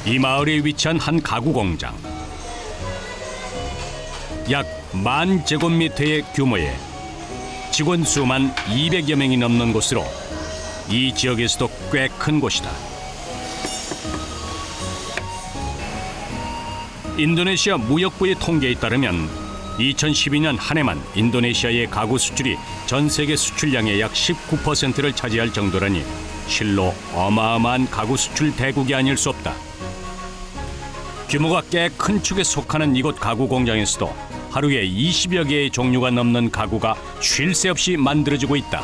이 마을에 위치한 한 가구 공장. 약 10,000제곱미터의 규모에 직원 수만 200여 명이 넘는 곳으로 이 지역에서도 꽤 큰 곳이다. 인도네시아 무역부의 통계에 따르면 2012년 한 해만 인도네시아의 가구 수출이 전 세계 수출량의 약 19%를 차지할 정도라니 실로 어마어마한 가구 수출 대국이 아닐 수 없다. 규모가 꽤 큰 축에 속하는 이곳 가구 공장에서도 하루에 20여 개의 종류가 넘는 가구가 쉴 새 없이 만들어지고 있다.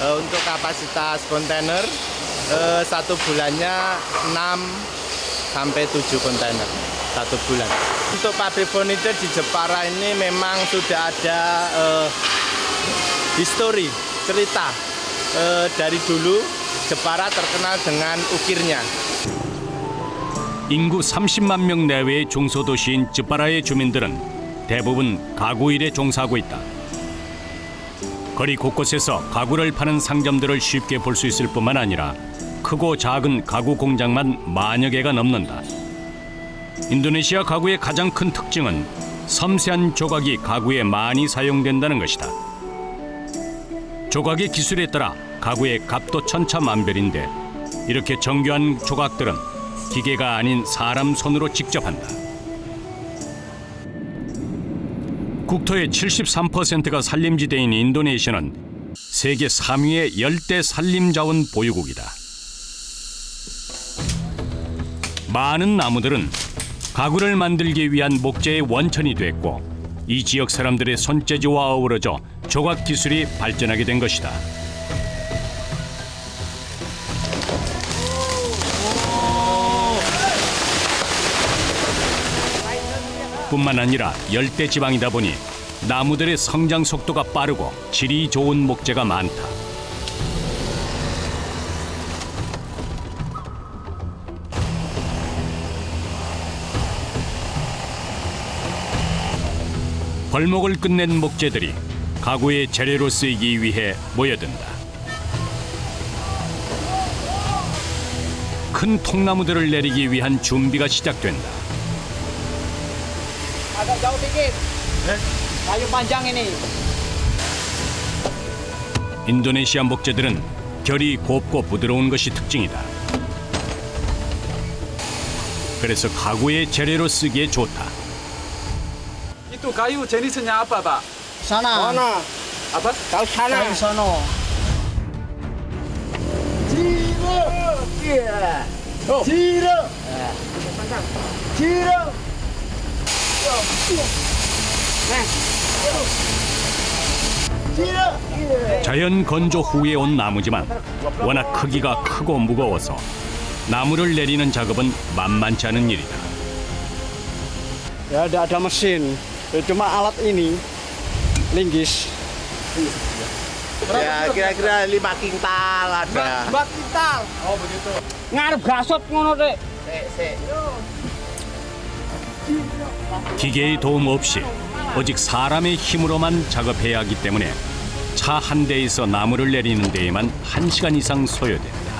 Untuk kapasitas kontainer satu bulannya 6 sampai 7 kontainer satu bulan. Untuk pabrik furniture di Jepara ini memang sudah ada histori, cerita. Dari dulu Jepara terkenal dengan ukirnya. 인구 30만 명 내외의 중소도시인 즈파라의 주민들은 대부분 가구 일에 종사하고 있다. 거리 곳곳에서 가구를 파는 상점들을 쉽게 볼 수 있을 뿐만 아니라 크고 작은 가구 공장만 만여 개가 넘는다. 인도네시아 가구의 가장 큰 특징은 섬세한 조각이 가구에 많이 사용된다는 것이다. 조각의 기술에 따라 가구의 값도 천차만별인데 이렇게 정교한 조각들은 기계가 아닌 사람 손으로 직접 한다. 국토의 73%가 산림지대인 인도네시아는 세계 3위의 열대 산림자원 보유국이다. 많은 나무들은 가구를 만들기 위한 목재의 원천이 됐고 이 지역 사람들의 손재주와 어우러져 조각 기술이 발전하게 된 것이다. 뿐만 아니라 열대 지방이다 보니 나무들의 성장 속도가 빠르고 질이 좋은 목재가 많다. 벌목을 끝낸 목재들이 가구의 재료로 쓰이기 위해 모여든다. 큰 통나무들을 내리기 위한 준비가 시작된다. Agak jauh dikit. Kayu panjang ini. 인도네시아 목재들은 결이 곱고 부드러운 것이 특징이다. 그래서 가구의 재료로 쓰기에 좋다. Itu kayu jenisnya apa, Pak? Sana. Mana? Apa? Kayu sana. Kayu sono. Ciro. Iya. Ciro. Ciro. 자연 건조 후에 온 나무지만 워낙 크기가 크고 무거워서 나무를 내리는 작업은 만만치 않은 일이다. Ya, ada mesin. Cuma alat ini linggis. Ya kira-kira 5 kintal ada. 4 kintal. Oh, begitu. Ngarep gasot ngono, Dek. 기계의 도움 없이 오직 사람의 힘으로만 작업해야 하기 때문에 차 한 대에서 나무를 내리는 데에만 1시간 이상 소요된다.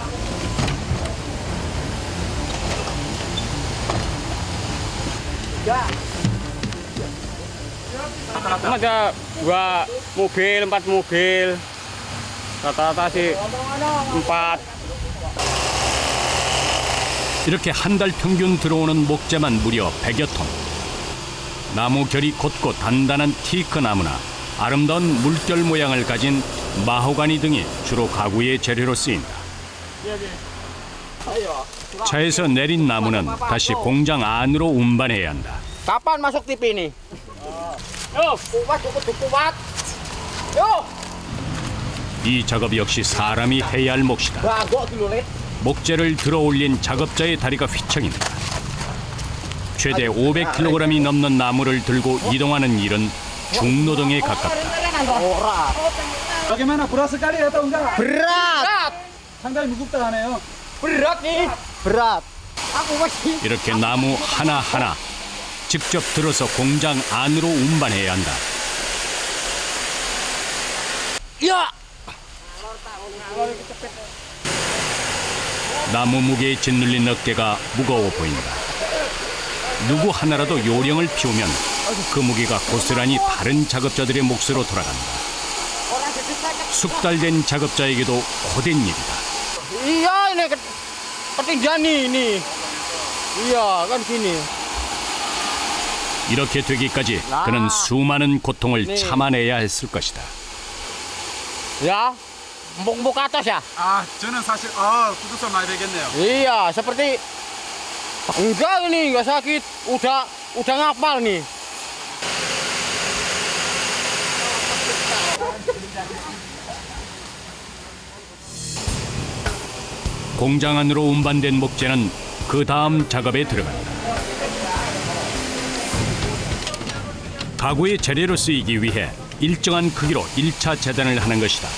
Ada 2 mobil, 4 mobil. Rata-rata sih 4. 이렇게 한 달 평균 들어오는 목재만 무려 100여 톤. 나무 결이 곧고 단단한 티크 나무나 아름다운 물결 모양을 가진 마호가니 등이 주로 가구의 재료로 쓰인다. 차에서 내린 나무는 다시 공장 안으로 운반해야 한다. Kapan masuk TV ini? Yo, kuat cukup kuat. Yo. 이 작업 역시 사람이 해야 할 몫이다. Bagok dulu, Lek. 목재를 들어 올린 작업자의 다리가 휘청인다. 최대 500kg이 넘는 나무를 들고 이동하는 일은 중노동에 가깝다. Bagaimana, berat sekali atau enggak? Berat. 상당히 무겁다 하네요. Berat nih. Berat. Aku masih. 이렇게 나무 하나하나 직접 들어서 공장 안으로 운반해야 한다. Ya. 나무 무게에 짓눌린 어깨가 무거워 보인다. 누구 하나라도 요령을 피우면 그 무게가 고스란히 다른 작업자들의 몫으로 돌아간다. 숙달된 작업자에게도 고된 일이다. Iya ini ketinggian ini. Iya kan gini. 이렇게 되기까지 그는 수많은 고통을 참아내야 했을 것이다. Ya, empuk-empuk ke atas ya. 아, 저는 사실 구두쇠 많이 되겠네요. Iya, seperti enggak ini enggak sakit. Udah ngapal nih. 공장 안으로 운반된 목재는 그 다음 작업에 들어간다. 가구의 재료로 쓰이기 위해 일정한 크기로 1차 재단을 하는 것이다.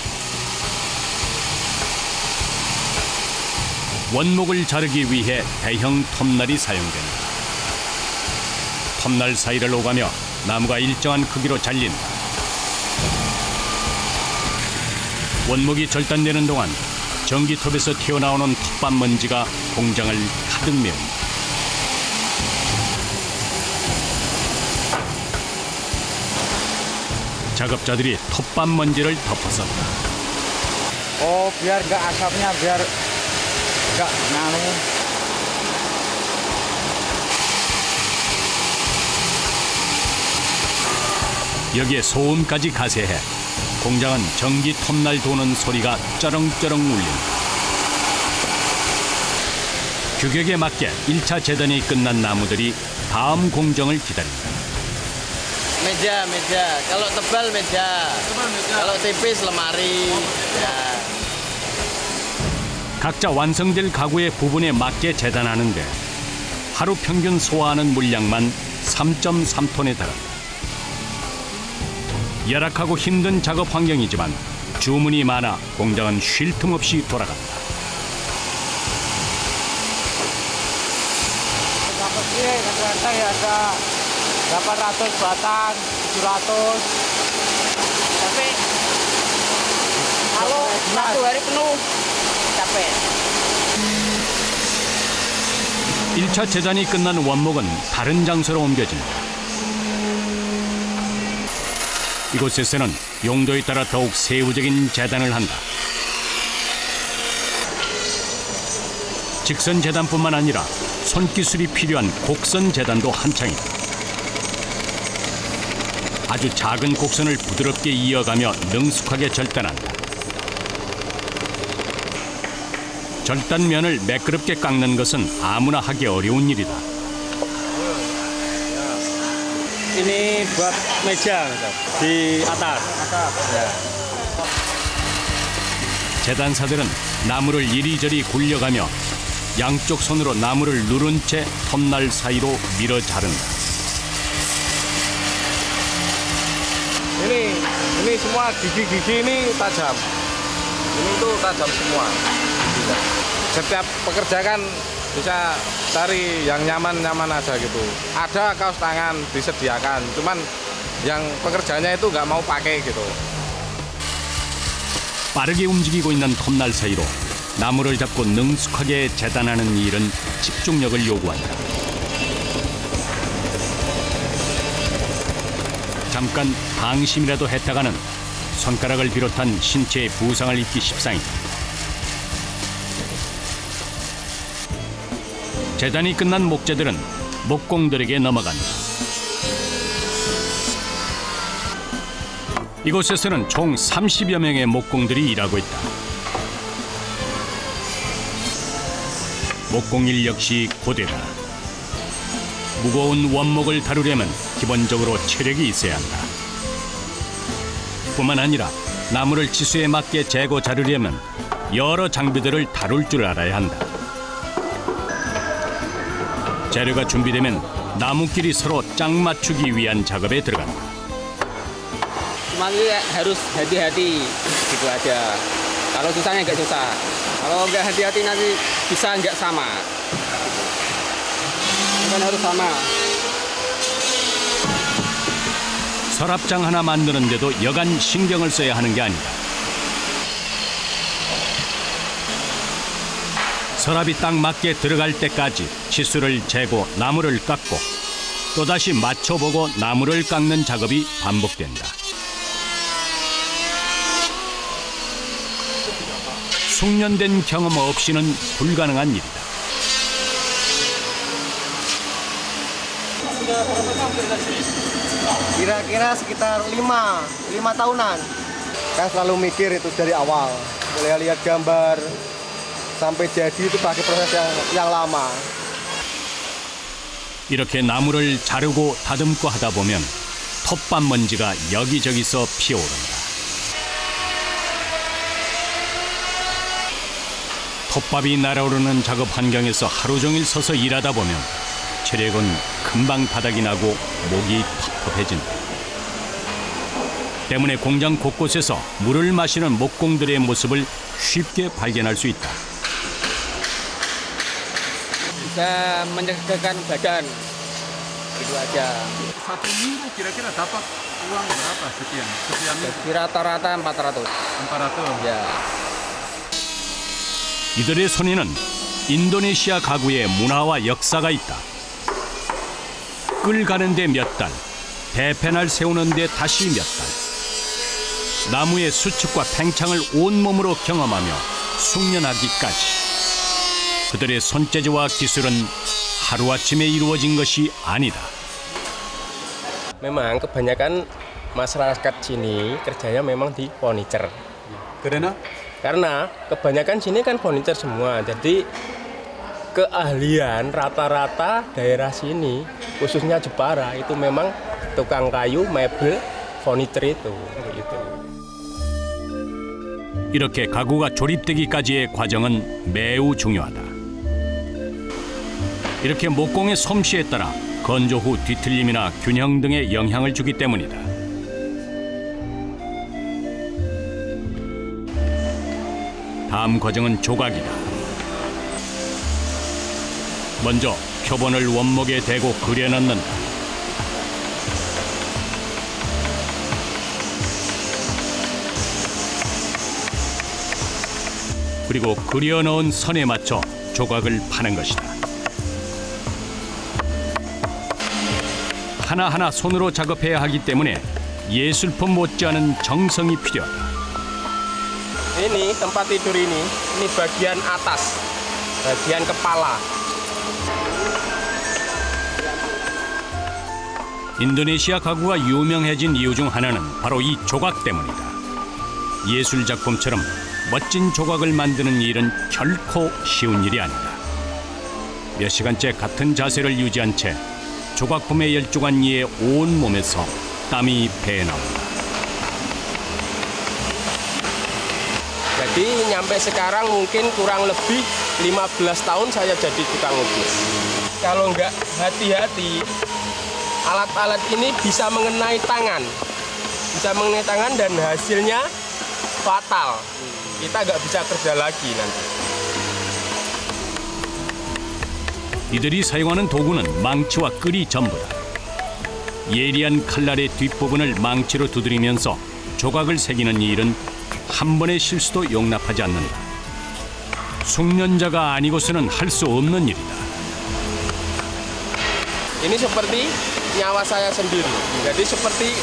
원목을 자르기 위해 대형 톱날이 사용된다. 톱날 사이를 오가며 나무가 일정한 크기로 잘린다. 원목이 절단되는 동안 전기톱에서 튀어나오는 톱밥 먼지가 공장을 가득 메운다. 작업자들이 톱밥 먼지를 덮어섰다. Oh, biar enggak asapnya, biar enggak nganu. 여기에 소음까지 가세해 공장은 전기 톱날 도는 소리가 쩌렁쩌렁 울린다. 규격에 맞게 1차 재단이 끝난 나무들이 다음 공정을 기다린다. Meja. Kalau tebal meja. Kalau tipis lemari. Ya. 각자 완성될 가구의 부분에 맞게 재단하는데 하루 평균 소화하는 물량만 3.3톤에 달한다. 열악하고 힘든 작업 환경이지만 주문이 많아 공장은 쉴 틈 없이 돌아간다. Rantai ada 800 batang, 700. Tapi kalau satu hari penuh capek. 1차 재단이 끝난 원목은 다른 장소로 옮겨진다. 이곳에서는 용도에 따라 더욱 세부적인 재단을 한다. 직선 재단뿐만 아니라 손기술이 필요한 곡선 재단도 한창이다. 아주 작은 곡선을 부드럽게 이어가며 능숙하게 절단한다. 절단면을 매끄럽게 깎는 것은 아무나 하기 어려운 일이다. Ini buat meja di atas. 재단사들은 나무를 이리저리 굴려가며 양쪽 손으로 나무를 누른 채 톱날 사이로 밀어 자른다. Ini semua gigi-gigi ini tajam. Ini tuh tajam semua. Setiap pekerja kan bisa cari yang nyaman-nyaman aja gitu. Ada kaos tangan disediakan, cuman yang pekerjanya itu nggak mau pakai gitu. 빠르게 움직이고 있는 톱날 사이로 나무를 잡고 능숙하게 재단하는 일은 집중력을 요구한다. 잠깐 방심이라도 했다가는 손가락을 비롯한 신체에 부상을 입기 십상이다. 재단이 끝난 목재들은 목공들에게 넘어간다. 이곳에서는 총 30여 명의 목공들이 일하고 있다. 목공일 역시 고되다. 무거운 원목을 다루려면 기본적으로 체력이 있어야 한다. 뿐만 아니라 나무를 치수에 맞게 재고 자르려면 여러 장비들을 다룰 줄 알아야 한다. 재료가 준비되면 나무끼리 서로 짝 맞추기 위한 작업에 들어간다. Cuma harus hati-hati gitu aja. Kalau susahnya nggak susah. Kalau nggak hati-hati nanti bisa nggak sama. Bukan harus sama. 서랍장 하나 만드는데도 여간 신경을 써야 하는 게 아니다. 서랍이 딱 맞게 들어갈 때까지 치수를 재고 나무를 깎고 또다시 맞춰보고 나무를 깎는 작업이 반복된다. 숙련된 경험 없이는 불가능한 일이다. Kira-kira sekitar 5 tahunan. Kan selalu mikir itu dari awal. Mulai lihat gambar sampai jadi itu pakai proses yang lama. 이렇게 나무를 자르고 다듬고 하다 보면 톱밥 먼지가 여기저기서 피어오른다. 톱밥이 날아오르는 작업 환경에서 하루 종일 서서 일하다 보면 체력은 금방 바닥이 나고 목이 텁텁해진다. 때문에 공장 곳곳에서 물을 마시는 목공들의 모습을 쉽게 발견할 수 있다. Bisa menyegarkan badan. Itu aja. Satu minggu kira-kira dapat uang berapa sekian? Sekian Jadi rata-rata 400. 400. Ya. 이들의 손에는 인도네시아 가구의 문화와 역사가 있다. 끌 가는데 몇 달, 대패날 세우는데 다시 몇 달. 나무의 수축과 팽창을 온몸으로 경험하며 숙련하기까지. 그들의 손재주와 기술은 하루아침에 이루어진 것이 아니다. Memang kebanyakan masyarakat sini kerjanya memang di furniture. Karena kebanyakan sini kan furniture semua. Jadi keahlian rata-rata daerah sini, khususnya Jepara, itu memang tukang kayu, mebel, furniture itu. Gitu. 이렇게 가구가 조립되기까지의 과정은 매우 중요하다. 이렇게 목공의 솜씨에 따라 건조 후 뒤틀림이나 균형 등의 영향을 주기 때문이다. 다음 과정은 조각이다. 먼저 표본을 원목에 대고 그려넣는다. 그리고 그려넣은 선에 맞춰 조각을 파는 것이다. 하나하나 손으로 작업해야 하기 때문에 예술품 못지않은 정성이 필요하다. Ini tempat tidur ini bagian atas, bagian kepala. 인도네시아 가구가 유명해진 이유 중 하나는 바로 이 조각 때문이다. 예술 작품처럼 멋진 조각을 만드는 일은 결코 쉬운 일이 아니다. 몇 시간째 같은 자세를 유지한 채 조각품에 열중한 이의 온 몸에서 땀이 배나온다. Jadi nyampe sekarang mungkin kurang lebih 15 tahun saya jadi tukang lukis. Kalau nggak hati-hati, alat-alat ini bisa mengenai tangan. Dan hasilnya fatal. Kita nggak bisa kerja lagi nanti. 이들이 사용하는 도구는 망치와 끌이 전부다. 예리한 칼날의 뒷부분을 망치로 두드리면서 조각을 새기는 이 일은 한 번의 실수도 용납하지 않는다. 숙련자가 아니고서는 할 수 없는 일이다. Ini seperti nyawa saya sendiri. Jadi seperti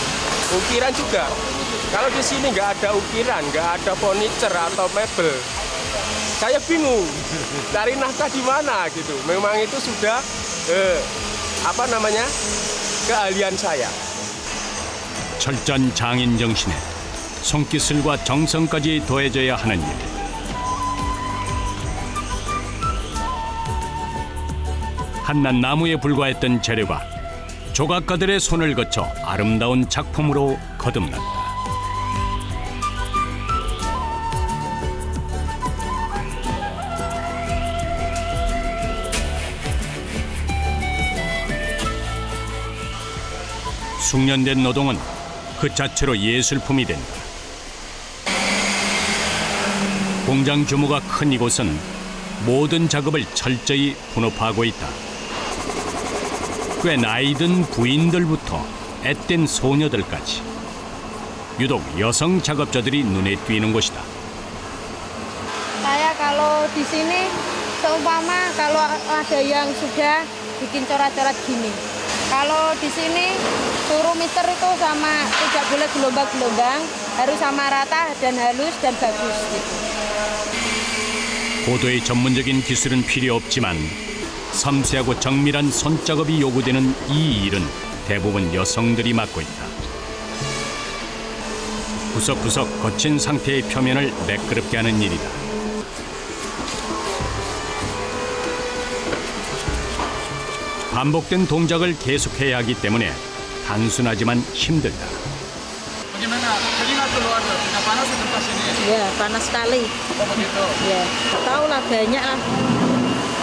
ukiran juga. Kalau di sini nggak ada ukiran, nggak ada furniture atau mebel, saya bingung cari nafkah di mana gitu. Memang itu sudah keahlian saya. 철저한 장인 정신에 손기술과 정성까지 더해져야 하는 일. 한낱 나무에 불과했던 재료가 조각가들의 손을 거쳐 아름다운 작품으로 거듭났다. 숙련된 노동은 그 자체로 예술품이 된다. 공장 규모가 큰 이곳은 모든 작업을 철저히 분업하고 있다. 꽤 나이든 부인들부터 앳된 소녀들까지 유독 여성 작업자들이 눈에 띄는 곳이다. Saya kalau di sini seumpama kalau ada yang sudah bikin coret-coret gini. Kalau di sini suruh mister itu sama tidak boleh gelombang-gelombang, harus sama rata dan halus dan bagus gitu. 고도의 전문적인 기술은 필요 없지만 섬세하고 정밀한 손작업이 요구되는 이 일은 대부분 여성들이 맡고 있다. 구석구석 거친 상태의 표면을 매끄럽게 하는 일이다. 반복된 동작을 계속해야 하기 때문에 단순하지만 힘들다. Bagaimana? Keringat keluar tuh, tidak panas di tempat sini? Ya, panas sekali. Oh begitu. Ya, tahu lah banyak lah.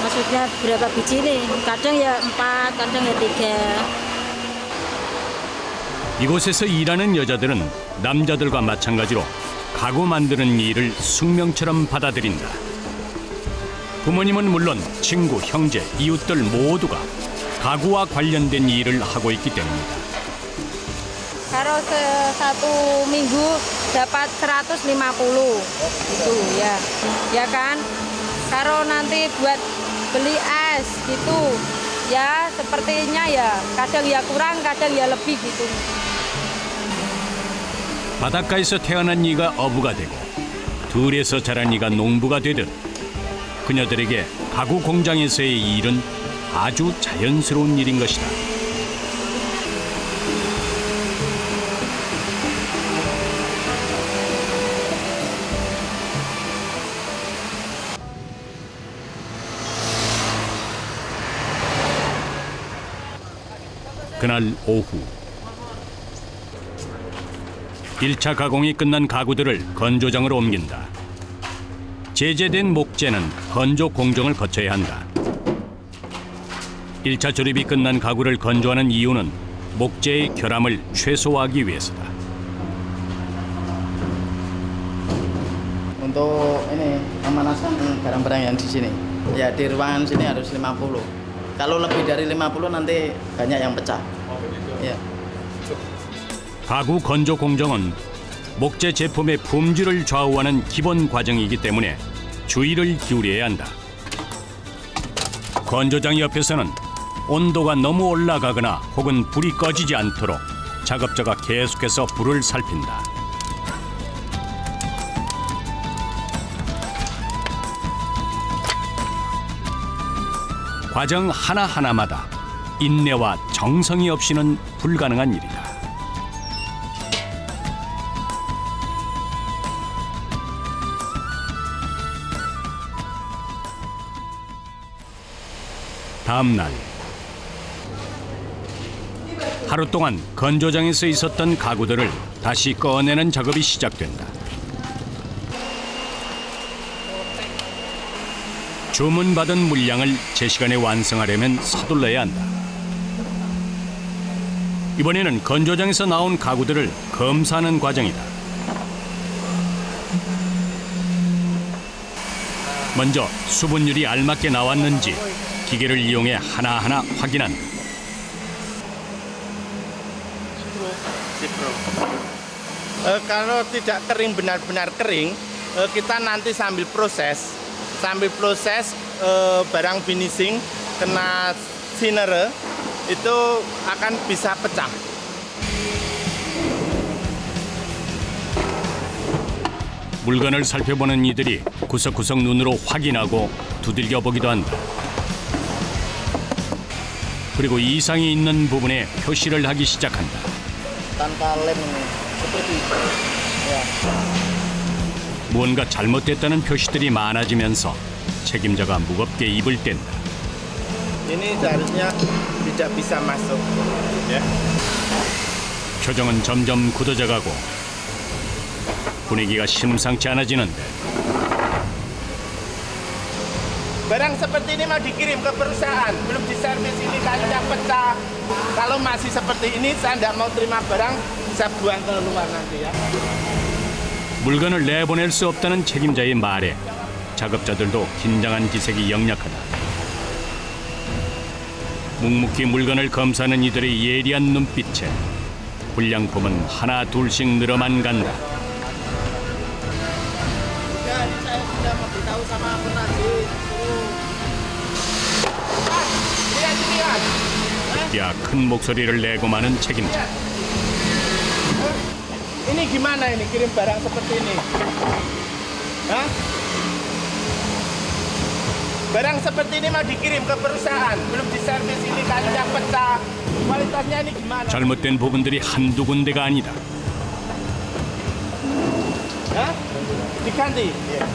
Maksudnya berapa biji nih? Kadang ya 4, kadang ya 3. 이곳에서 일하는 여자들은 남자들과 마찬가지로 가구 만드는 일을 숙명처럼 받아들인다. 부모님은 물론 친구, 형제, 이웃들 모두가 가구와 관련된 일을 하고 있기 때문이다. Kalau satu minggu dapat 150 gitu ya. Ya kan? Kalau nanti buat beli es gitu ya sepertinya ya kadang ya kurang kadang ya lebih gitu. 바닷가에서 태어난 이가 어부가 되고 들에서 자란 이가 농부가 되듯 그녀들에게 가구 공장에서의 일은 아주 자연스러운 일인 것이다. 그날 오후 1차 가공이 끝난 가구들을 건조장으로 옮긴다. 제재된 목재는 건조 공정을 거쳐야 한다. 1차 조립이 끝난 가구를 건조하는 이유는 목재의 결함을 최소화하기 위해서다. Untuk ini pemanasan barang-barang yang di sini, ya di ruangan sini harus 50. Kalau lebih dari 50 nanti banyak yang pecah. Ya. 가구 건조 공정은 목재 제품의 품질을 좌우하는 기본 과정이기 때문에 주의를 기울여야 한다. 건조장 옆에서는 온도가 너무 올라가거나 혹은 불이 꺼지지 않도록 작업자가 계속해서 불을 살핀다. 과정 하나하나마다 인내와 정성이 없이는 불가능한 일이다. 다음 날 하루 동안 건조장에서 있었던 가구들을 다시 꺼내는 작업이 시작된다. 주문받은 물량을 제 시간에 완성하려면 서둘러야 한다. 이번에는 건조장에서 나온 가구들을 검사하는 과정이다. 먼저 수분율이 알맞게 나왔는지 기계를 이용해 하나하나 확인한다. Kalau tidak kering benar-benar kering, kita nanti sambil proses barang finishing kena thinner itu akan bisa pecah. 물건을 살펴보는 이들이 구석구석 눈으로 확인하고 두들겨 보기도 한다. 그리고 이상이 있는 부분에 표시를 하기 시작한다. Tanpa lem seperti itu. Ya. 무언가 잘못됐다는 표시들이 많아지면서 책임자가 무겁게 입을 뗀다. Ini seharusnya tidak bisa masuk. Ya. 표정은 점점 굳어져가고 분위기가 심상치 않아지는데 Barang seperti ini mau dikirim ke perusahaan, belum diservis ini kayunya pecah. Kalau masih seperti ini, saya tidak mau terima barang, saya buang keluar nanti ya. 물건을 내보낼 수 없다는 책임자의 말에 작업자들도 긴장한 기색이 역력하다. 묵묵히 물건을 검사하는 이들의 예리한 눈빛에 불량품은 하나 둘씩 늘어만 간다. Ya, ini saya sudah memberitahu sama penagih 야, 큰 목소리를 내고 마는 책임자. Ini gimana ini kirim barang seperti ini? Hah? Barang seperti ini mau dikirim ke perusahaan, belum diservis ini kakinya pecah. Kualitasnya ini gimana? 잘못된 부분들이 한두 군데가 아니다. Hah? Diganti? Iya.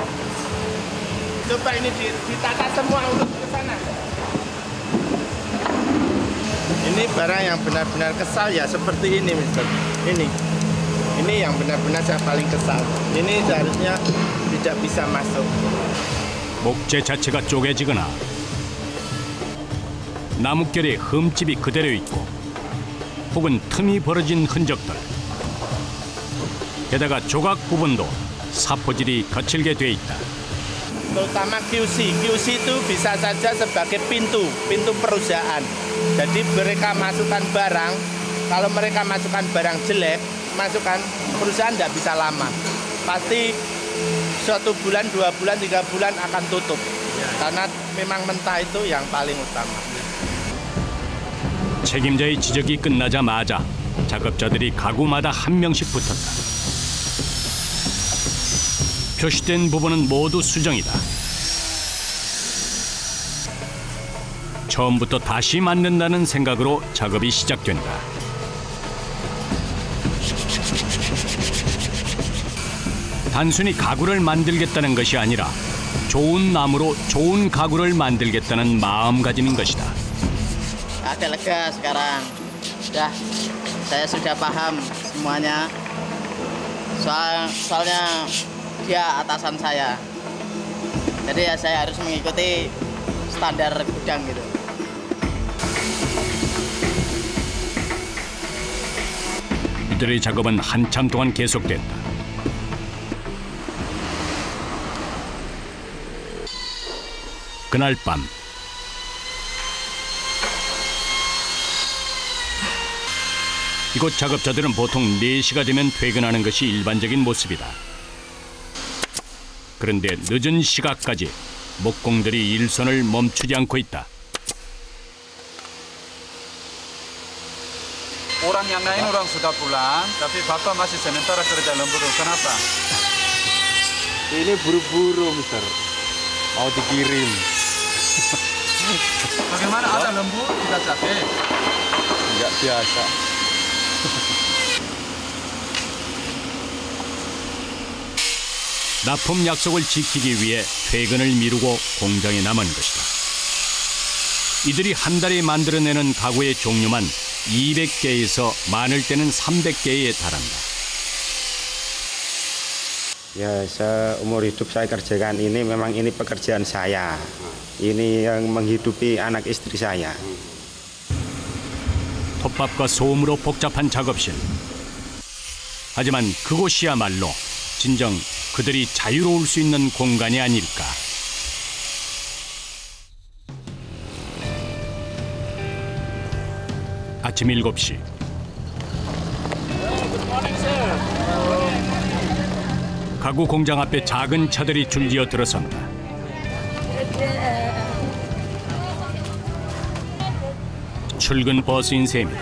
Coba ini ditata semua urut ke sana. Ini barang yang benar-benar kesal ya seperti ini, Mister. Ini yang benar-benar saya paling kesal. Ini seharusnya tidak bisa masuk. 목재 자체가 쪼개지거나 나뭇결에 흠집이 그대로 있고 혹은 틈이 벌어진 흔적들. 게다가 조각 부분도 사포질이 거칠게 돼 있다. Terutama QC. QC itu bisa saja sebagai pintu perusahaan. Jadi mereka masukkan barang, kalau mereka masukkan barang jelek, masukkan perusahaan tidak bisa lama. Pasti 1 bulan, 2 bulan, 3 bulan akan tutup. Karena memang mentah itu yang paling utama. 책임자의 지적이 끝나자마자 작업자들이 가구마다 한 명씩 붙었다. 표시된 부분은 모두 수정이다. 처음부터 다시 만든다는 생각으로 작업이 시작된다. 단순히 가구를 만들겠다는 것이 아니라 좋은 나무로 좋은 가구를 만들겠다는 마음가짐인 것이다. Agak lega sekarang. Saya sudah paham semuanya. Soalnya dia atasan saya. Jadi ya saya harus mengikuti standar gudang gitu. 이들의 작업은 한참 동안 계속됐다. 그날 밤 이곳 작업자들은 보통 4시가 되면 퇴근하는 것이 일반적인 모습이다. 그런데 늦은 시각까지 목공들이 일손을 멈추지 않고 있다. Orang yang lain orang sudah pulang, tapi Bapak masih sementara kerja lemburu. Kenapa? Ini buru-buru, Mister. Mau dikirim. Bagaimana ada lembur tidak capek? Nggak biasa. 납품 약속을 지키기 위해 퇴근을 미루고 공장에 남은 것이다. 이들이 한 달에 만들어내는 가구의 종류만 200개에서 많을 때는 300개에 달한다. Ya, seumur hidup saya kerjakan ini memang ini pekerjaan saya. Ini yang menghidupi anak istri saya. 톱밥과 소음으로 복잡한 작업실. 하지만 그곳이야말로 진정 그들이 자유로울 수 있는 공간이 아닐까. 아침 7시. 가구 공장 앞에 작은 차들이 줄지어 들어선다. 출근 버스인 셈이다.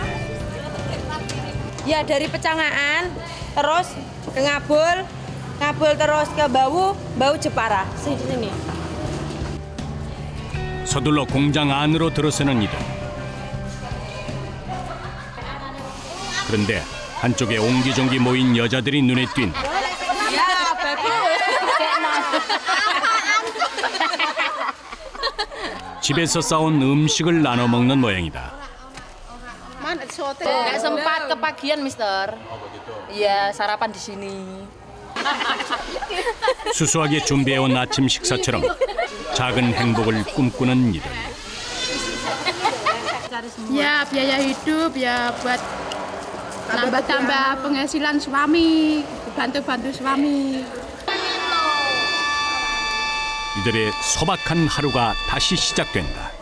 Ya dari Pecangaan terus ke Ngabul terus ke Bau Jepara. Sini. 서둘러 공장 안으로 들어서는 이들. 그런데 한쪽에 옹기종기 모인 여자들이 눈에 띈다. Ya, bagus. 집에서 싸온 음식을 나눠 먹는 모양이다. Nggak sempat kepagian, Mister. Iya, sarapan di sini. 수수하게 준비해온 아침 식사처럼 작은 행복을 꿈꾸는 이들. Ya biaya hidup ya buat nambah-tambah penghasilan suami, bantu-bantu suami. 이들의 소박한 하루가 다시 시작된다.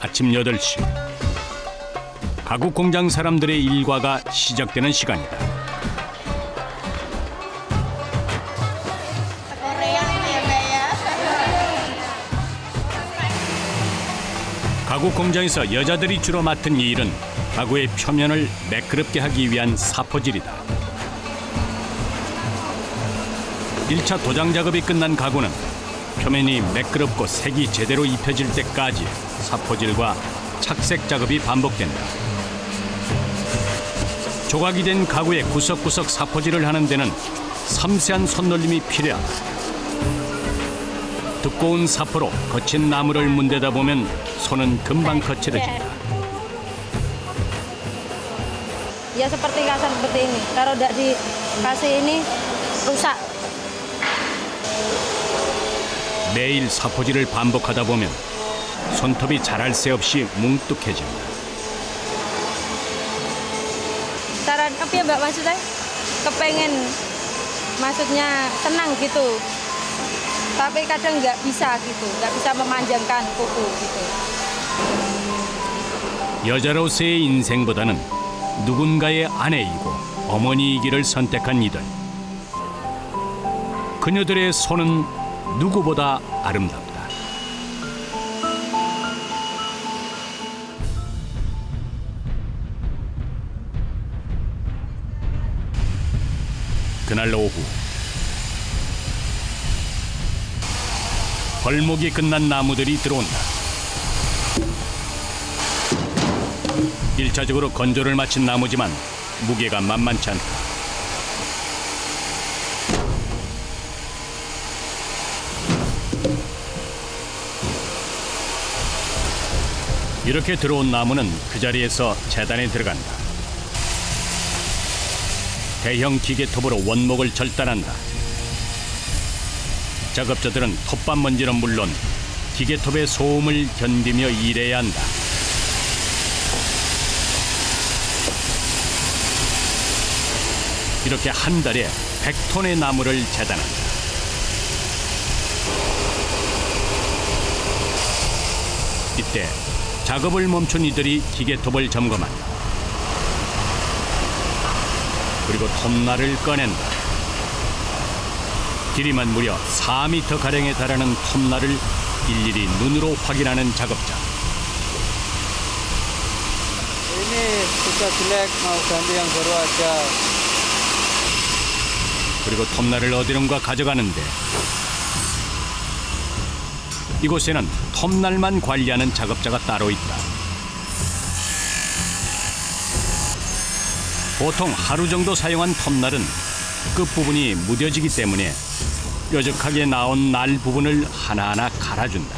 아침 8시. 가구 공장 사람들의 일과가 시작되는 시간이다. 가구 공장에서 여자들이 주로 맡은 이 일은 가구의 표면을 매끄럽게 하기 위한 사포질이다. 1차 도장 작업이 끝난 가구는 표면이 매끄럽고 색이 제대로 입혀질 때까지 사포질과 착색 작업이 반복된다. 조각이 된 가구의 구석구석 사포질을 하는 데는 섬세한 손놀림이 필요하다. 두꺼운 사포로 거친 나무를 문대다 보면 손은 금방 거칠어진다. Ya seperti kasar seperti ini. Kalau tidak dikasih ini rusak. 매일 사포질을 반복하다 보면 손톱이 자랄 새 없이 뭉뚝해진다. Cara apa ya Mbak maksudnya? Kepengen, maksudnya senang gitu. Tapi kadang nggak bisa gitu, nggak bisa memanjangkan kuku gitu. 여자로서의 인생보다는 누군가의 아내이고 어머니이기를 선택한 이들. 그녀들의 손은 누구보다 아름답다. 그날 오후 벌목이 끝난 나무들이 들어온다. 1차적으로 건조를 마친 나무지만 무게가 만만치 않다. 이렇게 들어온 나무는 그 자리에서 재단에 들어간다. 대형 기계톱으로 원목을 절단한다. 작업자들은 톱밥 먼지는 물론 기계톱의 소음을 견디며 일해야 한다. 이렇게 한 달에 100톤의 나무를 재단한다. 이때 작업을 멈춘 이들이 기계톱을 점검한다. 그리고 톱날을 꺼낸다. 길이만 무려 4m가량에 달하는 톱날을 일일이 눈으로 확인하는 작업자. Ini sudah jelek, mau ganti yang baru aja. 그리고 톱날을 어디론가 가져가는데 이곳에는 톱날만 관리하는 작업자가 따로 있다. 보통 하루 정도 사용한 톱날은 끝부분이 무뎌지기 때문에 뾰족하게 나온 날 부분을 하나하나 갈아준다.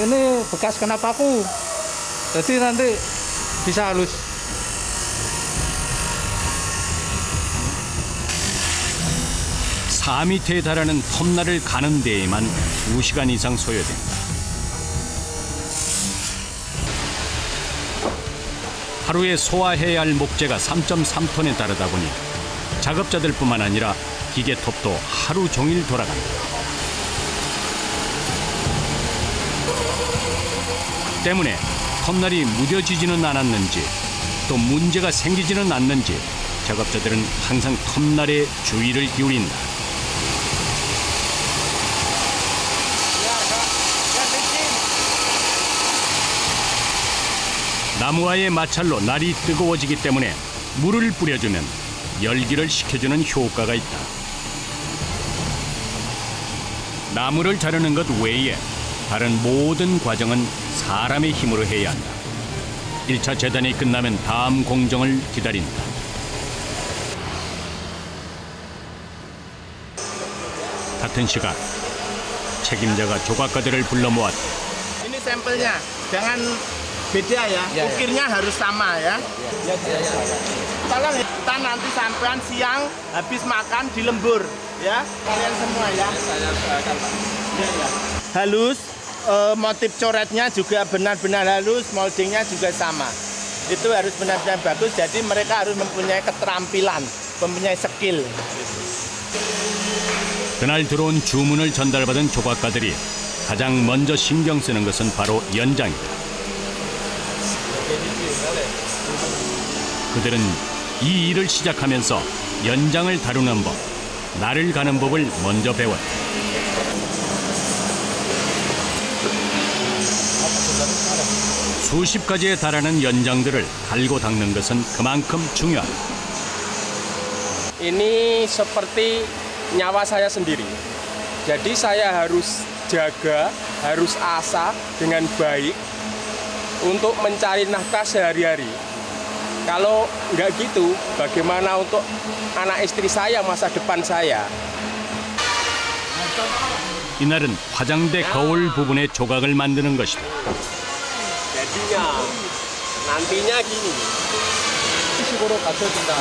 Ini bekas kena paku, jadi nanti bisa halus. 4m에 달하는 톱날을 가는 데에만 2시간 이상 소요된다. 하루에 소화해야 할 목재가 3.3톤에 달하다 보니 작업자들뿐만 아니라 기계톱도 하루 종일 돌아간다. 때문에 톱날이 무뎌지지는 않았는지 또 문제가 생기지는 않는지 작업자들은 항상 톱날에 주의를 기울인다. 나무와의 마찰로 날이 뜨거워지기 때문에 물을 뿌려주면 열기를 식혀주는 효과가 있다. 나무를 자르는 것 외에 다른 모든 과정은 사람의 힘으로 해야 한다. 1차 재단이 끝나면 다음 공정을 기다린다. 같은 시각 책임자가 조각가들을 불러 모았다. Ini sampelnya, jangan beda ya. Ukirnya harus sama ya. Tolong kita nanti sampean siang habis makan di lembur ya. Kalian semua ya. Halus, motif coretnya juga benar-benar halus, moldingnya juga sama. Itu harus benar-benar bagus. Jadi mereka harus mempunyai keterampilan, mempunyai skill. 그날 들어온 주문을 전달받은 조각가들이 가장 먼저 신경 쓰는 것은 바로 연장이다. 그들은 이 일을 시작하면서 연장을 다루는 법, 날을 가는 법을 먼저 배웠다. 수십 가지에 달하는 연장들을 갈고 닦는 것은 그만큼 중요하다. Ini seperti nyawa saya sendiri. Jadi saya harus jaga, harus asah dengan baik untuk mencari nafkah sehari-hari. Kalau nggak gitu, bagaimana untuk anak istri saya, masa depan saya? 이날은 화장대 거울 부분의 조각을 만드는 것이다. Jadinya, nantinya gini. 식으로 갖춰진다.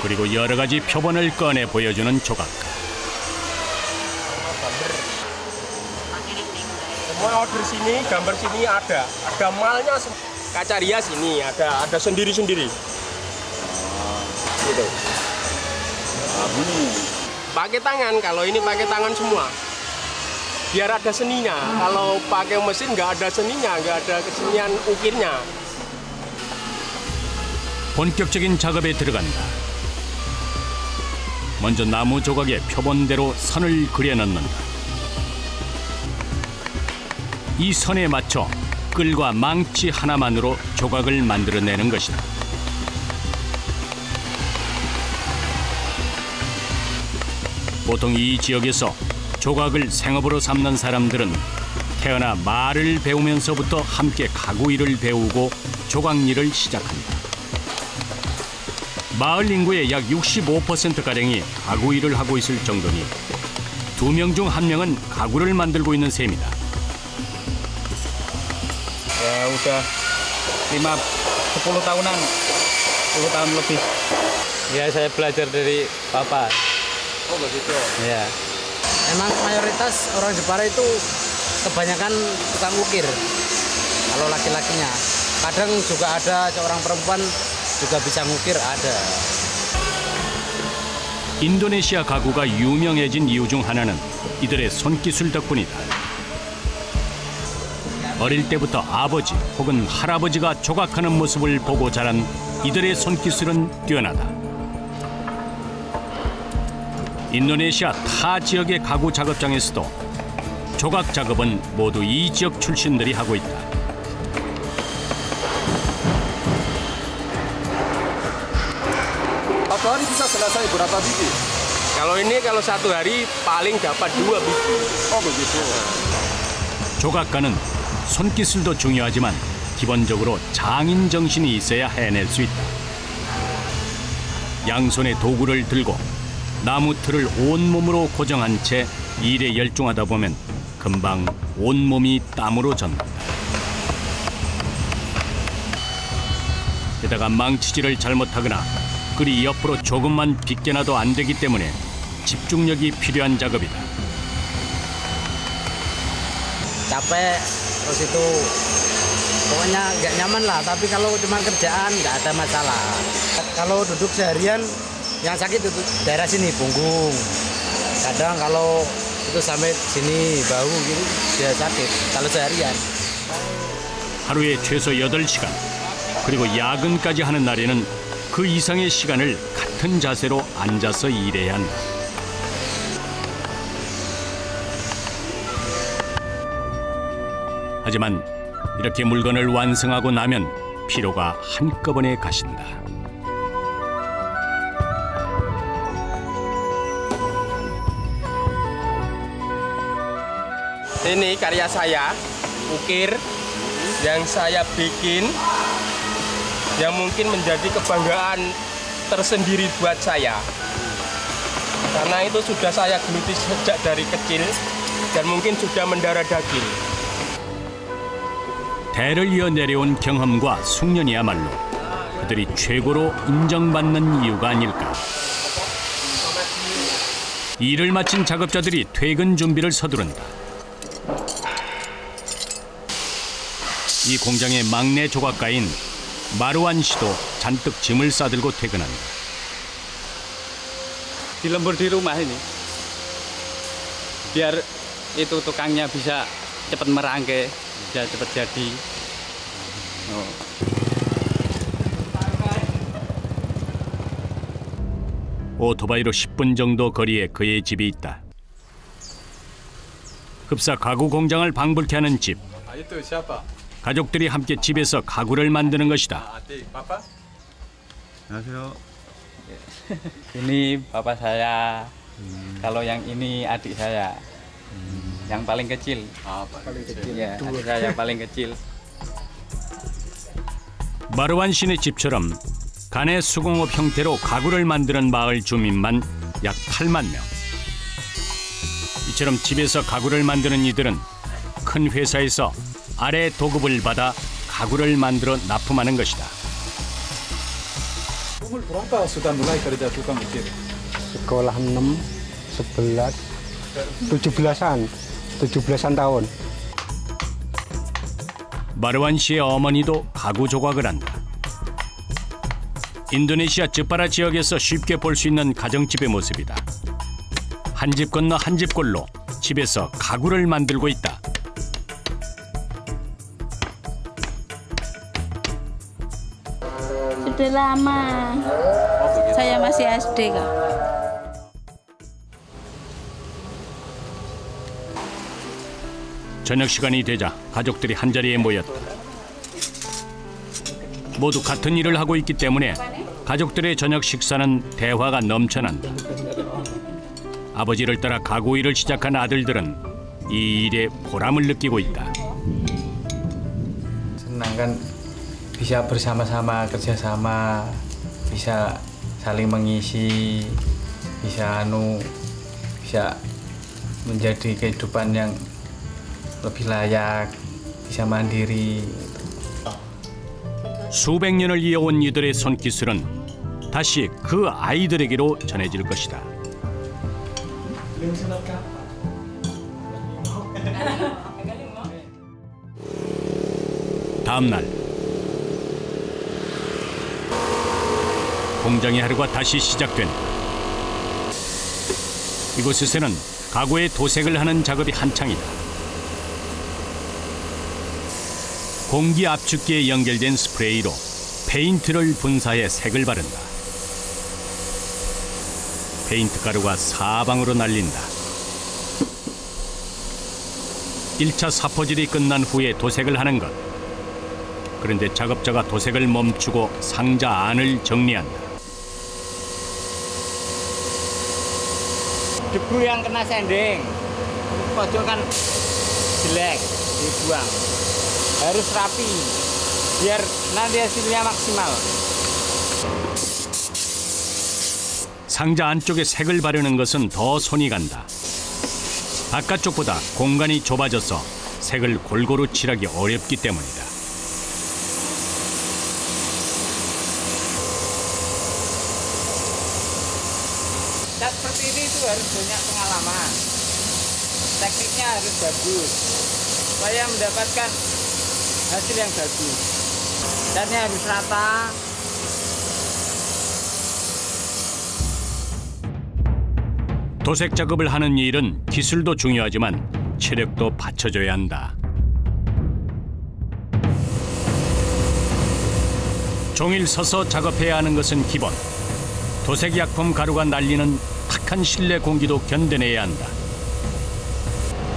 그리고 여러 가지 표본을 꺼내 보여주는 조각가. Semua order sini, gambar sini ada malnya. Kaca rias ini ada sendiri-sendiri. Gitu. Pakai tangan, kalau ini pakai tangan semua. Biar ada seninya. Kalau pakai mesin nggak ada seninya, nggak ada kesenian ukirnya. 본격적인 작업에 들어간다. 먼저 나무 조각의 표본대로 선을 그려넣는다. 이 선에 맞춰 끌과 망치 하나만으로 조각을 만들어내는 것이다. 보통 이 지역에서 조각을 생업으로 삼는 사람들은 태어나 말을 배우면서부터 함께 가구 일을 배우고 조각 일을 시작한다. 마을 인구의 약 65%가량이 가구 일을 하고 있을 정도니 2명 중 1명은 가구를 만들고 있는 셈이다. Ya udah 10 tahunan, 10 tahun lebih. Ya saya belajar dari Bapak. Oh begitu. Ya. Emang mayoritas orang Jepara itu kebanyakan tukang ukir. Kalau laki-lakinya, kadang juga ada seorang perempuan juga bisa ngukir ada. 인도네시아 가구가 유명해진 이유 중 하나는 이들의 손기술 덕분이다. 어릴 때부터 아버지 혹은 할아버지가 조각하는 모습을 보고 자란 이들의 손기술은 뛰어나다. 인도네시아 타 지역의 가구 작업장에서도 조각 작업은 모두 이 지역 출신들이 하고 있다. Satu hari bisa selesai berapa biji? Kalau satu hari paling dapat 2 biji. Oh begitu. 조각가는 손기술도 중요하지만 기본적으로 장인 정신이 있어야 해낼 수 있다. 양손에 도구를 들고 나무 틀을 온몸으로 고정한 채 일에 열중하다 보면 금방 온몸이 땀으로 젖는다. 게다가 망치질을 잘못하거나 끌이 옆으로 조금만 비껴나도 안 되기 때문에 집중력이 필요한 작업이다. Capek, terus itu pokoknya nggak nyaman lah. Tapi kalau cuma kerjaan nggak ada masalah. Kalau duduk seharian, yang sakit itu daerah sini punggung. Kadang kalau itu sampai sini bahu gitu dia sakit. Kalau seharian. 하루에 최소 8시간 그리고 야근까지 하는 날에는 그 이상의 시간을 같은 자세로 앉아서 일해야 한다. 하지만 이렇게 물건을 완성하고 나면 피로가 한꺼번에 가신다. Ini karya saya, ukir yang saya bikin, yang mungkin menjadi kebanggaan tersendiri buat saya. Karena itu sudah saya geluti sejak dari kecil dan mungkin sudah mendarah daging. 대를 이어 내려온 경험과 숙련이야말로 그들이 최고로 인정받는 이유가 아닐까. 일을 마친 작업자들이 퇴근 준비를 서두른다. 이 공장의 막내 조각가인 마루안 씨도 잔뜩 짐을 싸들고 퇴근한다. Dilembur di rumah ini, biar itu tukangnya bisa cepat merangkai, bisa cepat jadi. 오토바이로 10분 정도 거리에 그의 집이 있다. 흡사 가구 공장을 방불케 하는 집. Itu siapa? 가족들이 함께 집에서 가구를 만드는 것이다. Adik, papa? 안녕하세요. Ini bapak saya. Kalau yang ini adik saya. Yang paling kecil. paling kecil. Ya, adik saya paling kecil. 마르완 씨네 집처럼 가내 수공업 형태로 가구를 만드는 마을 주민만 약 8만 명. 이처럼 집에서 가구를 만드는 이들은 큰 회사에서 아래 도급을 받아 가구를 만들어 납품하는 것이다. Umur berapa sudah mulai kerja tukang ukir? Sekolah 6, 11, 17-an tahun. 마르완 씨의 어머니도 가구 조각을 한다. 인도네시아 즈파라 지역에서 쉽게 볼 수 있는 가정집의 모습이다. 한 집 건너 한 집 꼴로 집에서 가구를 만들고 있다. Sudah lama. Saya masih SD, Kak. 저녁 시간이 되자 가족들이 한자리에 모였다. 모두 같은 일을 하고 있기 때문에 가족들의 저녁 식사는 대화가 넘쳐난다. 아버지를 따라 가구 일을 시작한 아들들은 이 일에 보람을 느끼고 있다. Senang kan bisa bersama-sama, kerjasama, bisa saling mengisi, bisa menjadi kehidupan yang lebih layak, bisa mandiri. 수백 년을 이어온 이들의 손기술은 다시 그 아이들에게로 전해질 것이다. 다음 날 공장의 하루가 다시 시작된다. 이곳에서는 가구에 도색을 하는 작업이 한창이다. 공기 압축기에 연결된 스프레이로 페인트를 분사해 색을 바른다. 페인트 가루가 사방으로 날린다. 1차 사포질이 끝난 후에 도색을 하는 것. 그런데 작업자가 도색을 멈추고 상자 안을 정리한다. Debu yang kena sanding, pojok kan jelek, dibuang. Harus rapi, biar nanti hasilnya maksimal. 상자 안쪽에 색을 바르는 것은 더 손이 간다. 바깥쪽보다 공간이 좁아져서 색을 골고루 칠하기 어렵기 때문이다. Cat seperti ini itu harus banyak pengalaman. Tekniknya harus bagus, supaya mendapatkan hasil yang bagus. Catnya harus rata. 도색 작업을 하는 일은 기술도 중요하지만 체력도 받쳐줘야 한다. 종일 서서 작업해야 하는 것은 기본. 도색 약품 가루가 날리는 탁한 실내 공기도 견뎌내야 한다.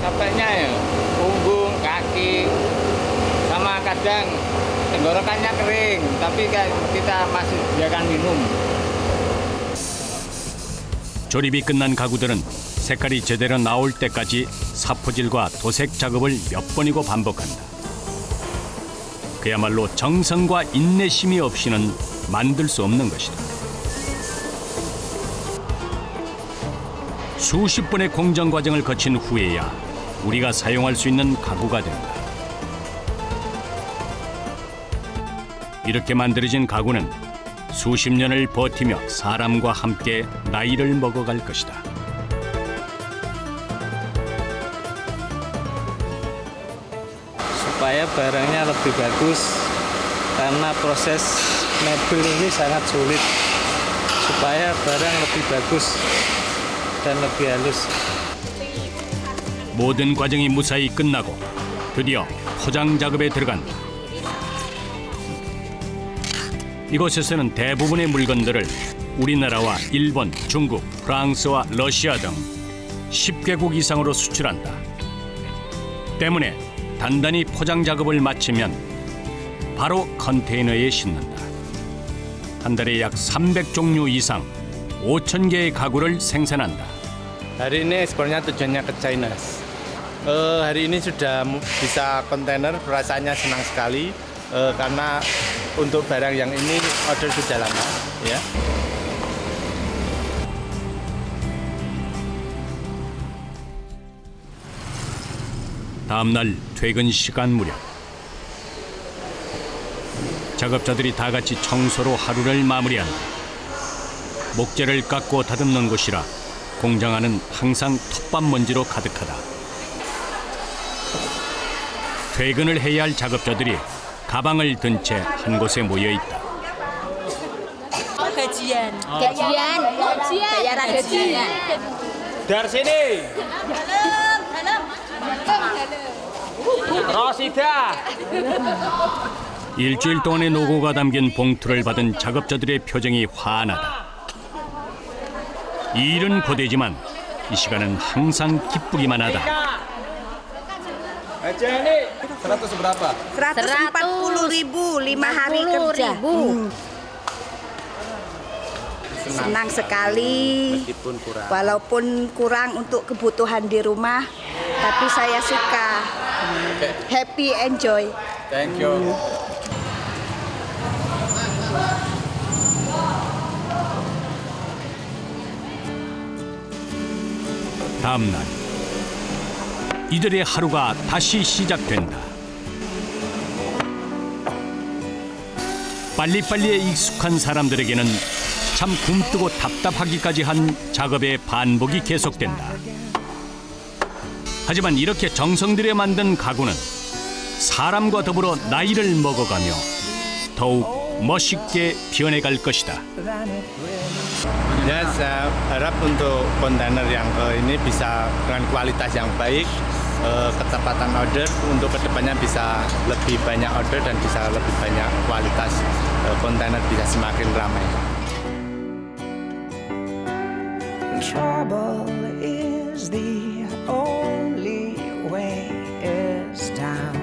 Capeknya ya, punggung, kaki, sama kadang tenggorokannya kering, tapi kita masih biarkan minum. 조립이 끝난 가구들은 색깔이 제대로 나올 때까지 사포질과 도색 작업을 몇 번이고 반복한다. 그야말로 정성과 인내심이 없이는 만들 수 없는 것이다. 수십 번의 공정 과정을 거친 후에야 우리가 사용할 수 있는 가구가 된다. 이렇게 만들어진 가구는 수십 년을 버티며 사람과 함께 나이를 먹어갈 것이다. Supaya barangnya lebih bagus, karena proses mebel ini sangat sulit. Supaya barang lebih bagus dan lebih halus. 모든 과정이 무사히 끝나고 드디어 포장 작업에 들어간다. 이곳에서는 대부분의 물건들을 우리나라와 일본, 중국, 프랑스와 러시아 등 10개국 이상으로 수출한다. 때문에 단단히 포장 작업을 마치면 바로 컨테이너에 싣는다. 한 달에 약 300종류 이상 5,000개의 가구를 생산한다. Hari ini ekspornya tujuannya ke China. Hari ini sudah bisa kontainer, rasanya senang sekali karena untuk barang yang ini order sudah lama, ya. 다음 날 퇴근 시간 무렵 작업자들이 다 같이 청소로 하루를 마무리한다. 목재를 깎고 다듬는 곳이라 공장 안은 항상 톱밥 먼지로 가득하다. 퇴근을 해야 할 작업자들이 가방을 든 채 한 곳에 모여 있다. Gajian. Bayaran gajian. Dari sini. Rosida. 일주일 동안의 노고가 담긴 봉투를 받은 작업자들의 표정이 환하다. 이 일은 고되지만 이 시간은 항상 기쁘기만 하다. Aja ini 100 berapa? 140.000, 5 hari kerja. Senang sekali, walaupun kurang untuk kebutuhan di rumah, tapi saya suka. Happy, enjoy. Thank you. 다음 날 이들의 하루가 다시 시작된다. 빨리빨리에 익숙한 사람들에게는 참 굼뜨고 답답하기까지 한 작업의 반복이 계속된다. 하지만 이렇게 정성 들여 만든 가구는 사람과 더불어 나이를 먹어가며 더욱 멋있게 변해갈 것이다. Ya, saya harap untuk kontainer yang ini bisa dengan kualitas yang baik, ketepatan order untuk kedepannya bisa lebih banyak order dan bisa lebih banyak kualitas kontainer bisa semakin ramai. Trouble is the only way is down,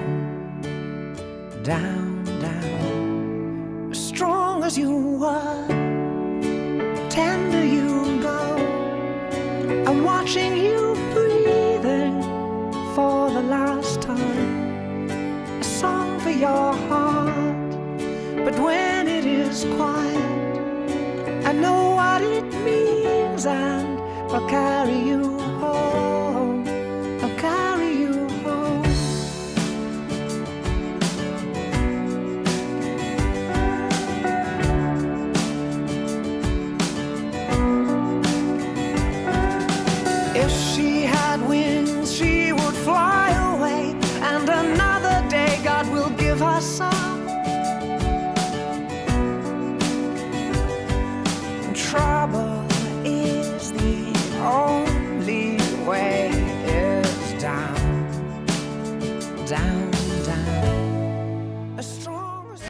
down, down. As strong as you are, tender you go. I'm watching you breathing for the last time. A song for your heart, but when it is quiet, I know what it means and I'll carry you